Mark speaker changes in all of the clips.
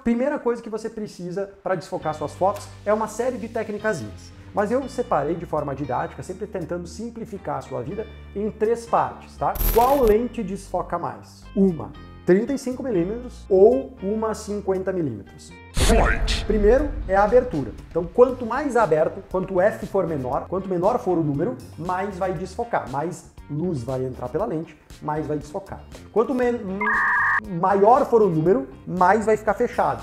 Speaker 1: primeira coisa que você precisa para desfocar suas fotos é uma série de técnicazinhas. Mas eu separei de forma didática, sempre tentando simplificar a sua vida em 3 partes, tá? Qual lente desfoca mais? Uma 35mm ou uma 50mm? Primeiro é a abertura. Então, quanto mais aberto, quanto o f for menor, quanto menor for o número, mais vai desfocar, mais luz vai entrar pela lente, mais vai desfocar. Quanto maior for o número, mais vai ficar fechado.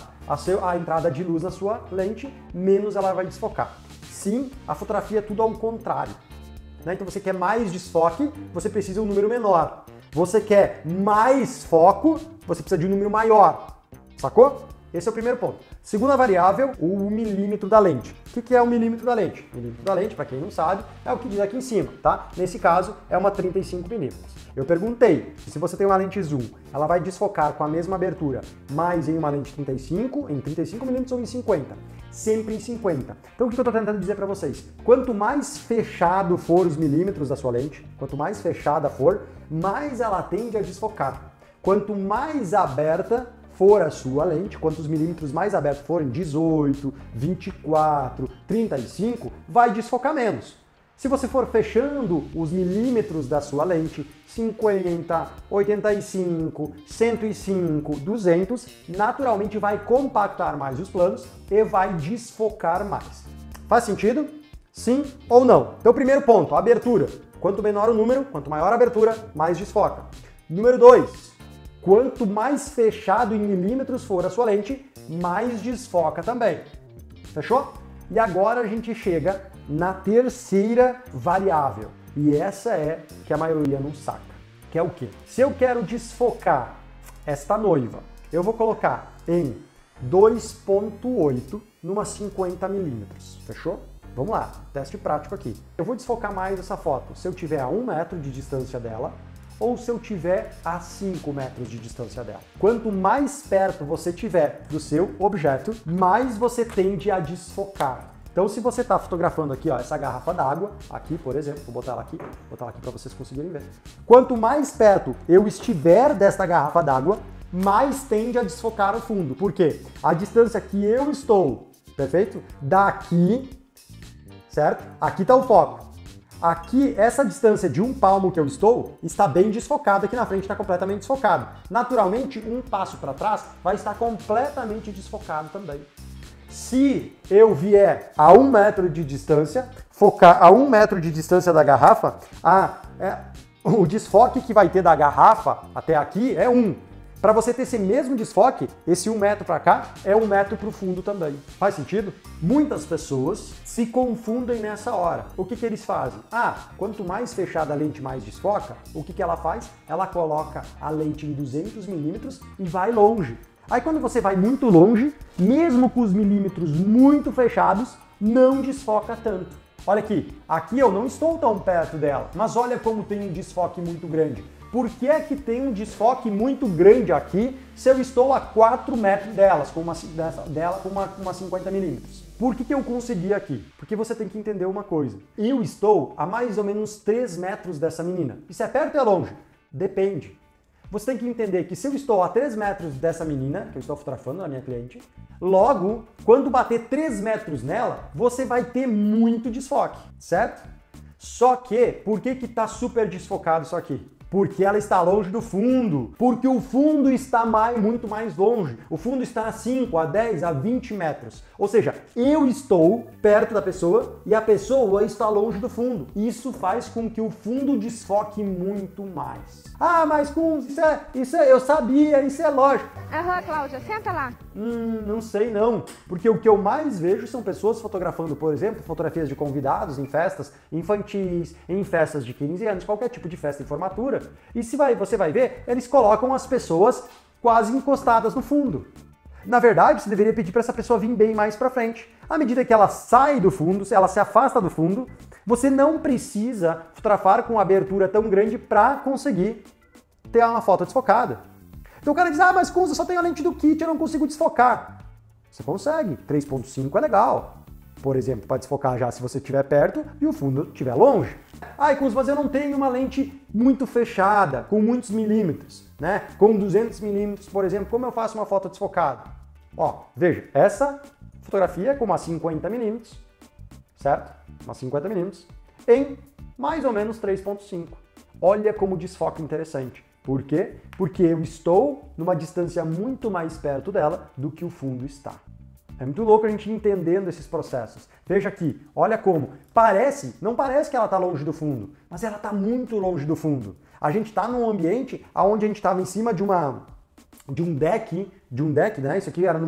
Speaker 1: A entrada de luz na sua lente, menos ela vai desfocar. Sim, a fotografia é tudo ao contrário, né? Então você quer mais desfoque, você precisa de um número menor. Você quer mais foco, você precisa de um número maior. Sacou? Esse é o primeiro ponto. Segunda variável, o milímetro da lente. O que é o milímetro da lente? O milímetro da lente, para quem não sabe, é o que diz aqui em cima, tá? Nesse caso, é uma 35mm. Eu perguntei se você tem uma lente zoom, ela vai desfocar com a mesma abertura, mas em uma lente 35, em 35mm ou em 50? Sempre em 50. Então o que eu estou tentando dizer para vocês? Quanto mais fechado for os milímetros da sua lente, quanto mais fechada for, mais ela tende a desfocar. Quanto mais aberta for a sua lente, quantos milímetros mais abertos forem, 18, 24, 35, vai desfocar menos. Se você for fechando os milímetros da sua lente, 50, 85, 105, 200, naturalmente vai compactar mais os planos e vai desfocar mais. Faz sentido? Sim ou não? Então, primeiro ponto, abertura. Quanto menor o número, quanto maior a abertura, mais desfoca. Número 2, quanto mais fechado em milímetros for a sua lente, mais desfoca também. Fechou? E agora a gente chega na terceira variável. E essa é que a maioria não saca. Que é o quê? Se eu quero desfocar esta noiva, eu vou colocar em 2.8 numa 50mm. Fechou? Vamos lá, teste prático aqui. Eu vou desfocar mais essa foto se eu tiver a 1 metro de distância dela ou se eu tiver a 5 metros de distância dela. Quanto mais perto você tiver do seu objeto, mais você tende a desfocar. Então, se você está fotografando aqui, ó, essa garrafa d'água, aqui, por exemplo, vou botar ela aqui para vocês conseguirem ver. Quanto mais perto eu estiver desta garrafa d'água, mais tende a desfocar o fundo. Por quê? A distância que eu estou, perfeito? Daqui, certo? Aqui está o foco. Aqui, essa distância de 1 palmo que eu estou, está bem desfocada, aqui na frente está completamente desfocado. Naturalmente, um passo para trás vai estar completamente desfocado também. Se eu vier a 1 metro de distância, focar a 1 metro de distância da garrafa, o desfoque que vai ter da garrafa até aqui é 1. Para você ter esse mesmo desfoque, esse 1 metro para cá é 1 metro para o fundo também. Faz sentido? Muitas pessoas se confundem nessa hora. O que eles fazem? Quanto mais fechada a lente, mais desfoca. O que ela faz? Ela coloca a lente em 200mm e vai longe. Aí quando você vai muito longe, mesmo com os milímetros muito fechados, não desfoca tanto. Olha aqui eu não estou tão perto dela, mas olha como tem um desfoque muito grande. Por que é que tem um desfoque muito grande aqui se eu estou a 4 metros delas, com uma 50mm? Por que eu consegui aqui? Porque você tem que entender uma coisa. Eu estou a mais ou menos 3 metros dessa menina. Isso é perto ou é longe? Depende. Você tem que entender que se eu estou a 3 metros dessa menina, que eu estou fotografando, a minha cliente, logo, quando bater 3 metros nela, você vai ter muito desfoque, certo? Só que, por que está super desfocado isso aqui? Porque ela está longe do fundo, porque o fundo está muito mais longe. O fundo está a 5, a 10, a 20 metros. Ou seja, eu estou perto da pessoa e a pessoa está longe do fundo. Isso faz com que o fundo desfoque muito mais. Mas com isso eu sabia, isso é lógico.
Speaker 2: Cláudia, senta lá.
Speaker 1: Não sei não, porque o que eu mais vejo são pessoas fotografando, por exemplo, fotografias de convidados em festas infantis, em festas de 15 anos, qualquer tipo de festa em formatura. E você vai ver, eles colocam as pessoas quase encostadas no fundo. Na verdade, você deveria pedir para essa pessoa vir bem mais para frente. À medida que ela sai do fundo, ela se afasta do fundo, você não precisa fotografar com uma abertura tão grande para conseguir ter uma foto desfocada. Então o cara diz, mas Kunz, eu só tenho a lente do kit, eu não consigo desfocar. Você consegue, 3.5 é legal. Por exemplo, para desfocar já se você estiver perto e o fundo estiver longe. Kunz, mas eu não tenho uma lente muito fechada, com muitos milímetros, né? Com 200mm, por exemplo, como eu faço uma foto desfocada? Ó, veja, essa fotografia é com uma 50mm, certo? Uma 50mm, em mais ou menos 3.5. Olha como o desfoque é interessante. Por quê? Porque eu estou numa distância muito mais perto dela do que o fundo está. É muito louco a gente entendendo esses processos. Veja aqui, olha como. Não parece que ela está longe do fundo, mas ela está muito longe do fundo. A gente está num ambiente onde a gente estava em cima de um deck, né? Isso aqui era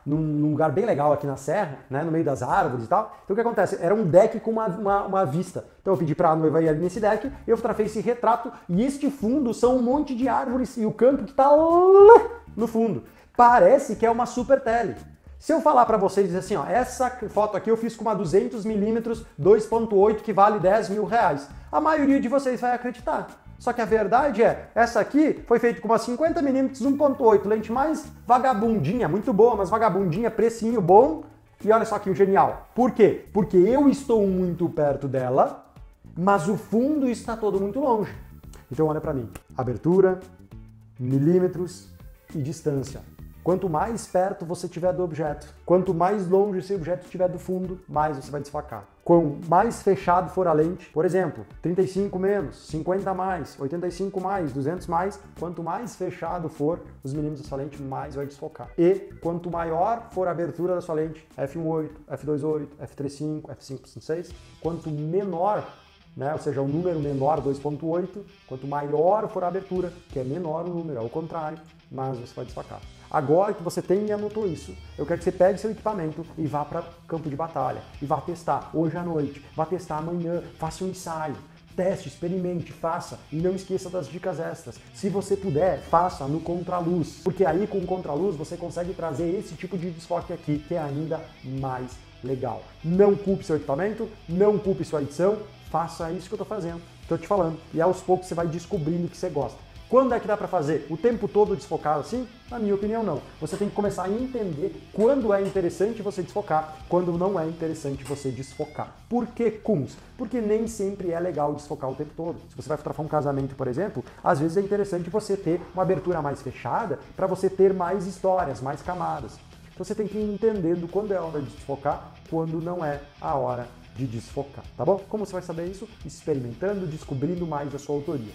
Speaker 1: num lugar bem legal aqui na serra, né? No meio das árvores e tal. Então o que acontece? Era um deck com uma vista. Então eu pedi para a noiva ir ali nesse deck, eu fotografei esse retrato e este fundo são um monte de árvores e o campo que está lá no fundo. Parece que é uma super tele. Se eu falar para vocês dizer assim, ó, essa foto aqui eu fiz com uma 200mm 2.8 que vale 10 mil reais, a maioria de vocês vai acreditar. Só que a verdade é, essa aqui foi feita com uma 50mm 1.8, lente mais vagabundinha, muito boa, mas vagabundinha, precinho bom. E olha só que o genial. Por quê? Porque eu estou muito perto dela, mas o fundo está todo muito longe. Então olha para mim, abertura, milímetros e distância. Quanto mais perto você estiver do objeto, quanto mais longe esse objeto estiver do fundo, mais você vai desfocar. Quanto mais fechado for a lente, por exemplo, 35 menos, 50 mais, 85 mais, 200 mais, quanto mais fechado for os milímetros da sua lente, mais vai desfocar. E quanto maior for a abertura da sua lente, f1.8, f2.8, f3.5, f5.6, quanto menor, né, ou seja, o número menor, 2.8, quanto maior for a abertura, que é menor o número, ao contrário, mais você vai desfocar. Agora que você tem e anotou isso, eu quero que você pegue seu equipamento e vá para campo de batalha. E vá testar hoje à noite, vá testar amanhã, faça um ensaio. Teste, experimente, faça e não esqueça das dicas extras. Se você puder, faça no contraluz, porque aí com o contraluz você consegue trazer esse tipo de desfoque aqui, que é ainda mais legal. Não culpe seu equipamento, não culpe sua edição, faça isso que eu estou fazendo, estou te falando. E aos poucos você vai descobrindo o que você gosta. Quando é que dá para fazer? O tempo todo desfocado assim? Na minha opinião, não. Você tem que começar a entender quando é interessante você desfocar, quando não é interessante você desfocar. Por que, Kunz? Porque nem sempre é legal desfocar o tempo todo. Se você vai fotografar um casamento, por exemplo, às vezes é interessante você ter uma abertura mais fechada para você ter mais histórias, mais camadas. Então você tem que ir entendendo quando é a hora de desfocar, quando não é a hora de desfocar, tá bom? Como você vai saber isso? Experimentando, descobrindo mais a sua autoria.